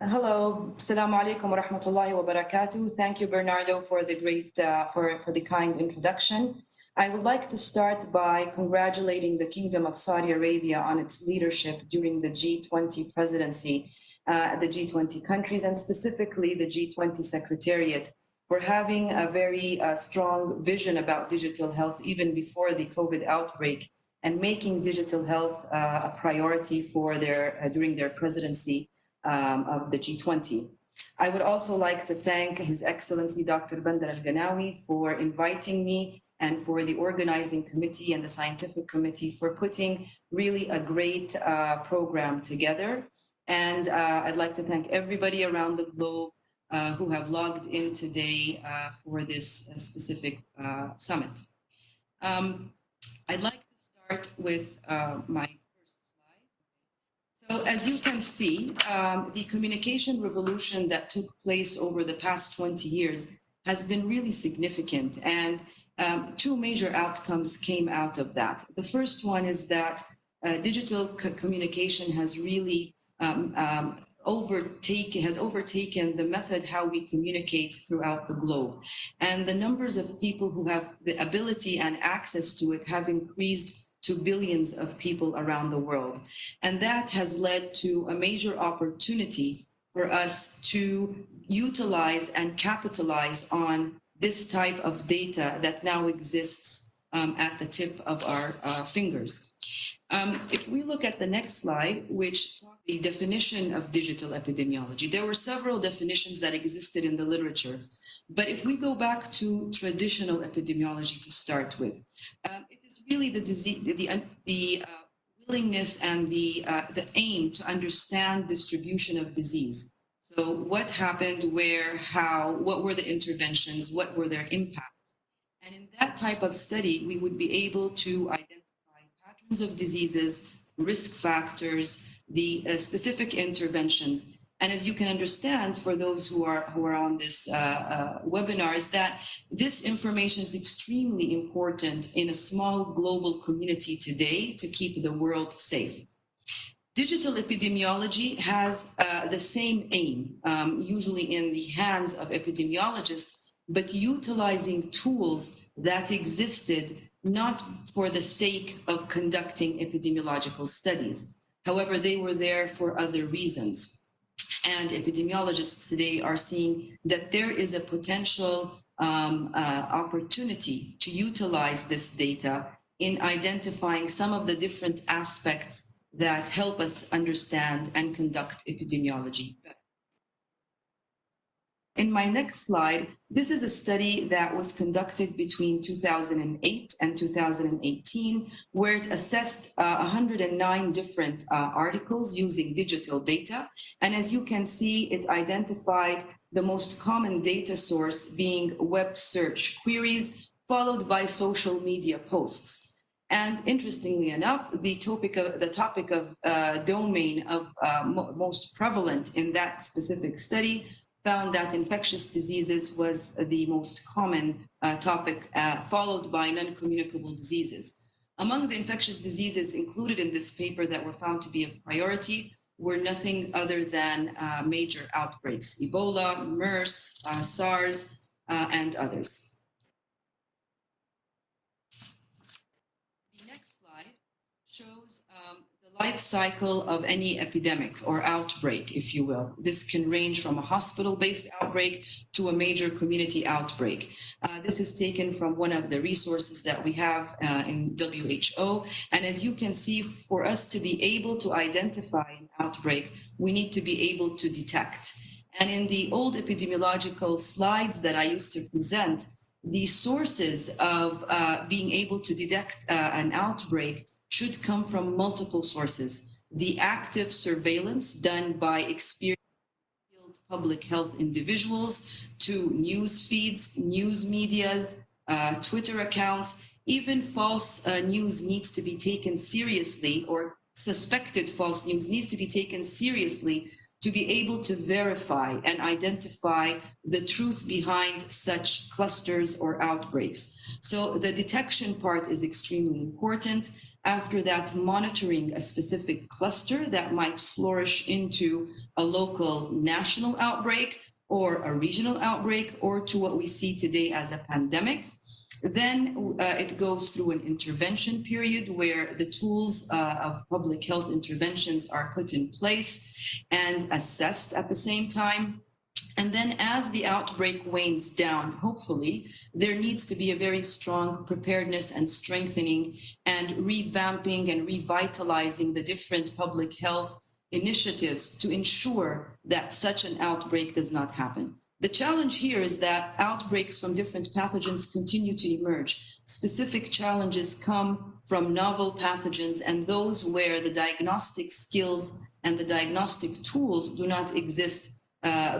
Hello, Assalamu alaikum wa rahmatullahi wa barakatuh. Thank you, Bernardo, for the for the kind introduction. I would like to start by congratulating the Kingdom of Saudi Arabia on its leadership during the G20 presidency, the G20 countries, and specifically the G20 Secretariat, for having a very strong vision about digital health even before the COVID outbreak, and making digital health a priority for during their presidency of the G20. I would also like to thank His Excellency Dr. Bandar Al-Ganawi for inviting me, and for the organizing committee and the scientific committee for putting really a great program together. And I'd like to thank everybody around the globe who have logged in today for this specific summit. I'd like to start with my So as you can see, the communication revolution that took place over the past 20 years has been really significant, and two major outcomes came out of that. The first one is that digital communication has really overtaken the method how we communicate throughout the globe. And the numbers of people who have the ability and access to it have increased to billions of people around the world. And that has led to a major opportunity for us to utilize and capitalize on this type of data that now exists at the tip of our fingers. If we look at the next slide, which talks the definition of digital epidemiology, there were several definitions that existed in the literature. But if we go back to traditional epidemiology to start with, it is really the disease, the willingness and the aim to understand distribution of disease. So what happened, where, how, what were the interventions, what were their impacts? And in that type of study, we would be able to identify patterns of diseases, risk factors, the specific interventions. And as you can understand, for those who are on this webinar, is that this information is extremely important in a small global community today to keep the world safe. Digital epidemiology has the same aim, usually in the hands of epidemiologists, but utilizing tools that existed not for the sake of conducting epidemiological studies. However, they were there for other reasons. And epidemiologists today are seeing that there is a potential opportunity to utilize this data in identifying some of the different aspects that help us understand and conduct epidemiology better. In my next slide, this is a study that was conducted between 2008 and 2018, where it assessed 109 different articles using digital data. And as you can see, it identified the most common data source being web search queries, followed by social media posts. And interestingly enough, the topic of domain of most prevalent in that specific study found that infectious diseases was the most common topic, followed by non-communicable diseases. Among the infectious diseases included in this paper that were found to be of priority were nothing other than major outbreaks: Ebola, MERS, SARS, and others. The next slide shows the life cycle of any epidemic or outbreak, if you will. This can range from a hospital-based outbreak to a major community outbreak. This is taken from one of the resources that we have in WHO. And as you can see, for us to be able to identify an outbreak, we need to be able to detect. And in the old epidemiological slides that I used to present, the sources of being able to detect an outbreak should come from multiple sources. The active surveillance done by experienced public health individuals, to news feeds, news medias, Twitter accounts. Even false news needs to be taken seriously, or suspected false news needs to be taken seriously to be able to verify and identify the truth behind such clusters or outbreaks. So the detection part is extremely important. After that, monitoring a specific cluster that might flourish into a local national outbreak or a regional outbreak, or to what we see today as a pandemic. Then it goes through an intervention period where the tools of public health interventions are put in place and assessed at the same time. And then as the outbreak wanes down, hopefully, there needs to be a very strong preparedness and strengthening and revamping and revitalizing the different public health initiatives to ensure that such an outbreak does not happen. The challenge here is that outbreaks from different pathogens continue to emerge. Specific challenges come from novel pathogens and those where the diagnostic skills and the diagnostic tools do not exist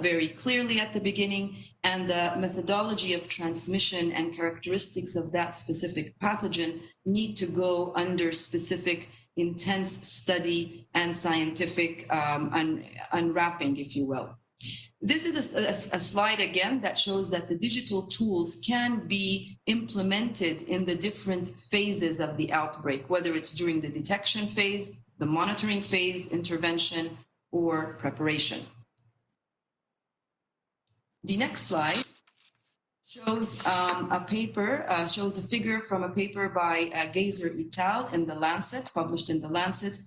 very clearly at the beginning, and the methodology of transmission and characteristics of that specific pathogen need to go under specific intense study and scientific unwrapping, if you will. This is a slide again that shows that the digital tools can be implemented in the different phases of the outbreak, whether it's during the detection phase, the monitoring phase, intervention, or preparation. The next slide shows a paper, shows a figure from a paper by Geyser et al. In the Lancet, published in the Lancet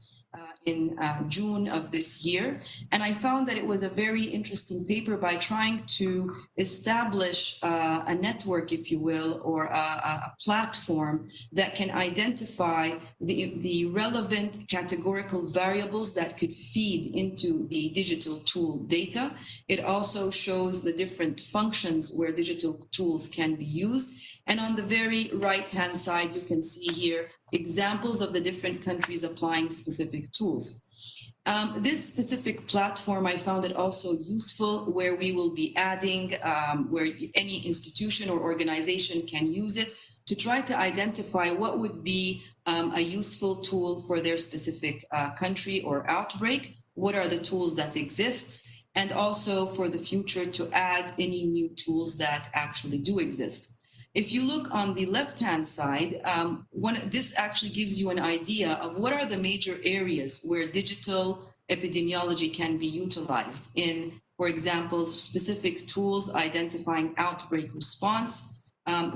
in June of this year. And I found that it was a very interesting paper by trying to establish a network, if you will, or a platform that can identify the relevant categorical variables that could feed into the digital tool data. It also shows the different functions where digital tools can be used. And on the very right-hand side, you can see here examples of the different countries applying specific tools. This specific platform, I found it also useful, where we will be adding, where any institution or organization can use it to try to identify what would be a useful tool for their specific country or outbreak, what are the tools that exist, and also for the future to add any new tools that actually do exist. If you look on the left-hand side, this actually gives you an idea of what are the major areas where digital epidemiology can be utilized in, for example, specific tools identifying outbreak response.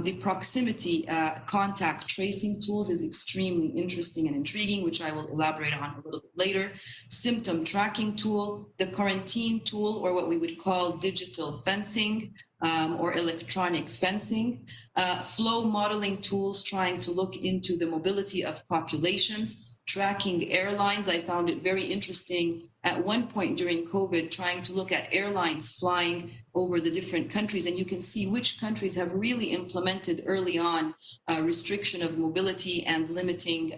The proximity contact tracing tools is extremely interesting and intriguing, which I will elaborate on a little bit later. Symptom tracking tool, the quarantine tool, or what we would call digital fencing or electronic fencing, flow modeling tools trying to look into the mobility of populations, tracking airlines. I found it very interesting at one point during COVID, trying to look at airlines flying over the different countries, and you can see which countries have really implemented early on restriction of mobility and limiting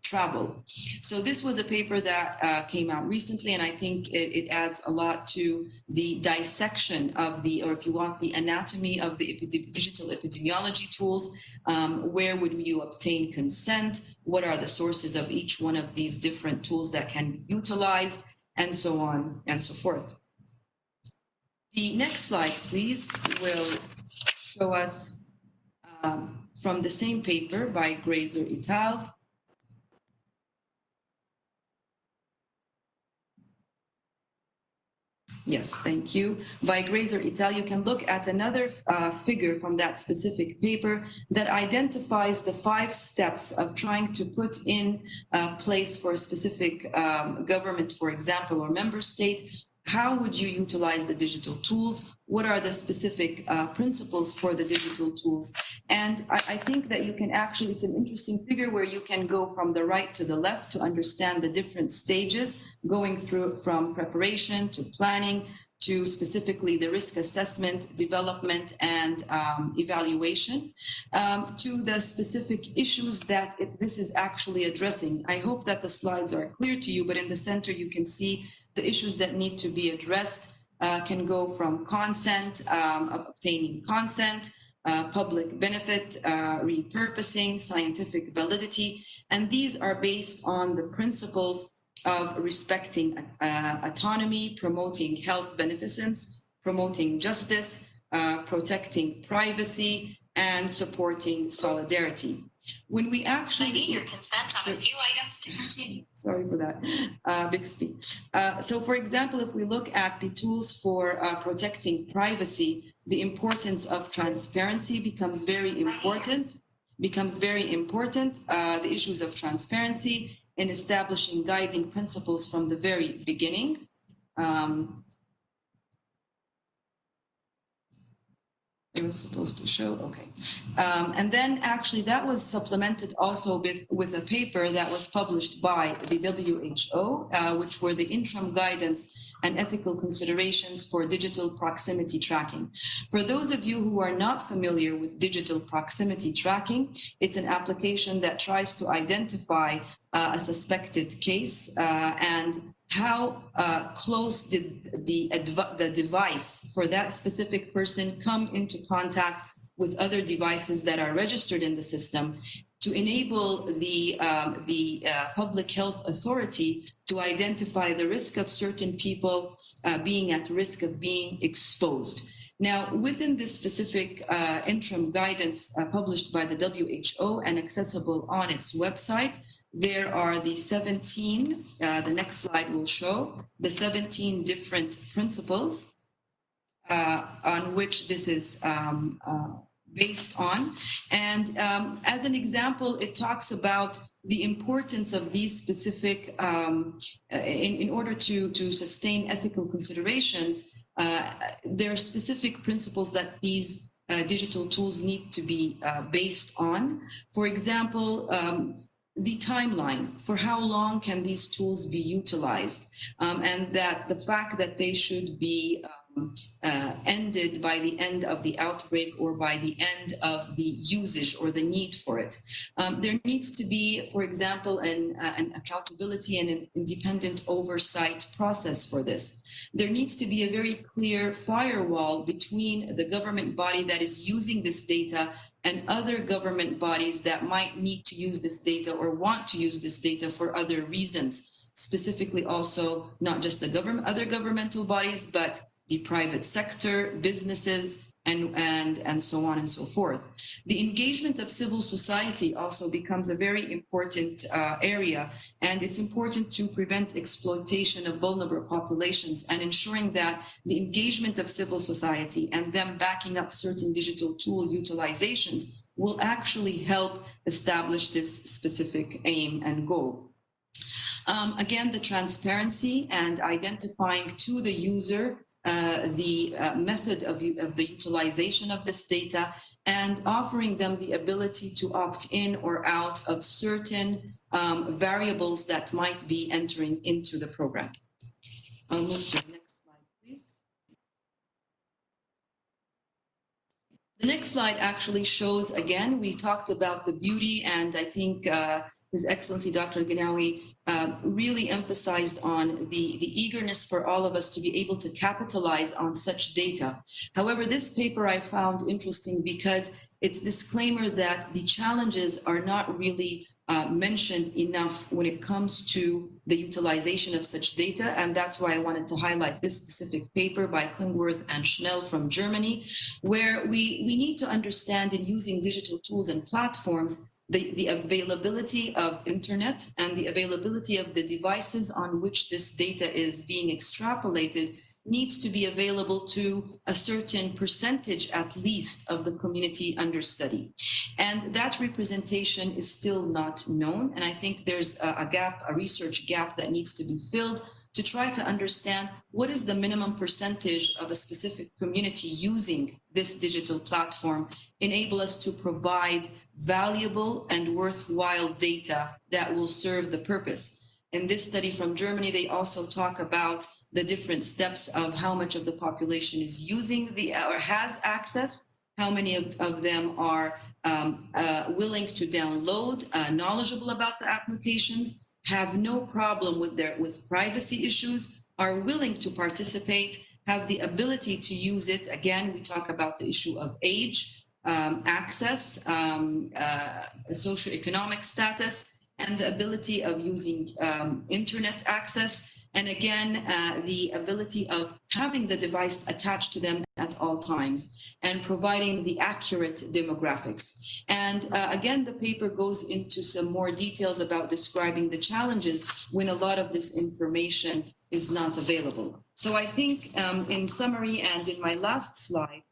travel. So this was a paper that came out recently, and I think it adds a lot to the dissection of the, or if you want, the anatomy of the digital epidemiology tools. Where would you obtain consent? What are the sources of each one of these different tools that can be utilized? And so on and so forth. The next slide, please, will show us from the same paper by Geyser et al. Yes, thank you. By Geyser et al., you can look at another figure from that specific paper that identifies the 5 steps of trying to put in place for a specific government, for example, or member state. How would you utilize the digital tools? What are the specific principles for the digital tools? And I think that you can actually, it's an interesting figure where you can go from the right to the left to understand the different stages, going through from preparation to planning to specifically the risk assessment, development, and evaluation, to the specific issues that this is actually addressing. I hope that the slides are clear to you, but in the center you can see the issues that need to be addressed can go from consent, obtaining consent, public benefit, repurposing, scientific validity, and these are based on the principles of respecting autonomy, promoting health beneficence, promoting justice, protecting privacy, and supporting solidarity. When we actually... I need your consent on a few items to continue. Sorry for that, big speech. So for example, if we look at the tools for protecting privacy, the importance of transparency becomes very important. The issues of transparency in establishing guiding principles from the very beginning. It was supposed to show, okay. And then actually that was supplemented also with a paper that was published by the WHO, which were the interim guidance and ethical considerations for digital proximity tracking. For those of you who are not familiar with digital proximity tracking, it's an application that tries to identify a suspected case and how close did the device for that specific person come into contact with other devices that are registered in the system to enable the public health authority to identify the risk of certain people being at risk of being exposed. Now, within this specific interim guidance published by the WHO and accessible on its website, there are the 17, the next slide will show, the 17 different principles on which this is based on. And as an example, it talks about the importance of these specific, in order to sustain ethical considerations, there are specific principles that these digital tools need to be based on. For example, the timeline for how long can these tools be utilized, and that the fact that they should be ended by the end of the outbreak or by the end of the usage or the need for it. There needs to be, for example, an accountability and an independent oversight process for this. There needs to be a very clear firewall between the government body that is using this data and other government bodies that might need to use this data or want to use this data for other reasons, specifically also not just the other governmental bodies, but the private sector, businesses, and so on and so forth. The engagement of civil society also becomes a very important area, and it's important to prevent exploitation of vulnerable populations and ensuring that the engagement of civil society and them backing up certain digital tool utilizations will actually help establish this specific aim and goal. Again, the transparency and identifying to the user the method of the utilization of this data and offering them the ability to opt in or out of certain variables that might be entering into the program. I'll move to the next slide, please. The next slide actually shows, again, we talked about the beauty, and I think His Excellency Dr. Ganawi really emphasized on the eagerness for all of us to be able to capitalize on such data. However, this paper I found interesting because its disclaimer that the challenges are not really mentioned enough when it comes to the utilization of such data, and that's why I wanted to highlight this specific paper by Klingworth and Schnell from Germany, where we need to understand in using digital tools and platforms the availability of internet and the availability of the devices on which this data is being extrapolated needs to be available to a certain percentage, at least, of the community under study. And that representation is still not known. And I think there's a gap, a research gap that needs to be filled to try to understand what is the minimum percentage of a specific community using this digital platform, enable us to provide valuable and worthwhile data that will serve the purpose. In this study from Germany, they also talk about the different steps of how much of the population is using or has access, how many of them are willing to download, knowledgeable about the applications, have no problem with privacy issues, are willing to participate, have the ability to use it. Again, we talk about the issue of age, access, socioeconomic status, and the ability of using internet access, and again, the ability of having the device attached to them at all times and providing the accurate demographics. And again, the paper goes into some more details about describing the challenges when a lot of this information is not available. So I think in summary and in my last slide,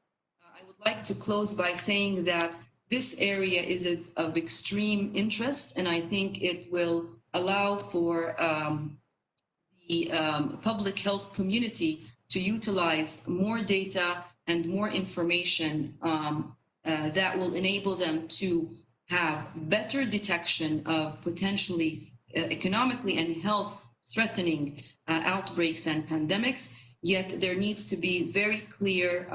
I would like to close by saying that this area is of extreme interest, and I think it will allow for the public health community to utilize more data and more information that will enable them to have better detection of potentially economically and health threatening outbreaks and pandemics. Yet there needs to be very clear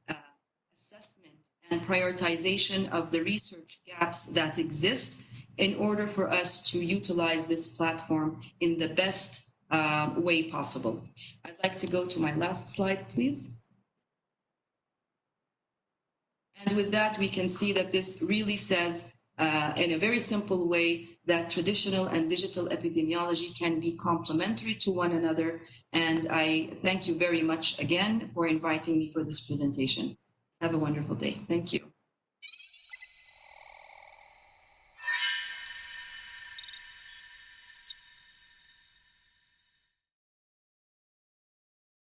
assessment and prioritization of the research gaps that exist in order for us to utilize this platform in the best way possible. I'd like to go to my last slide, please. And with that, we can see that this really says in a very simple way that traditional and digital epidemiology can be complementary to one another. And I thank you very much again for inviting me for this presentation. Have a wonderful day. Thank you.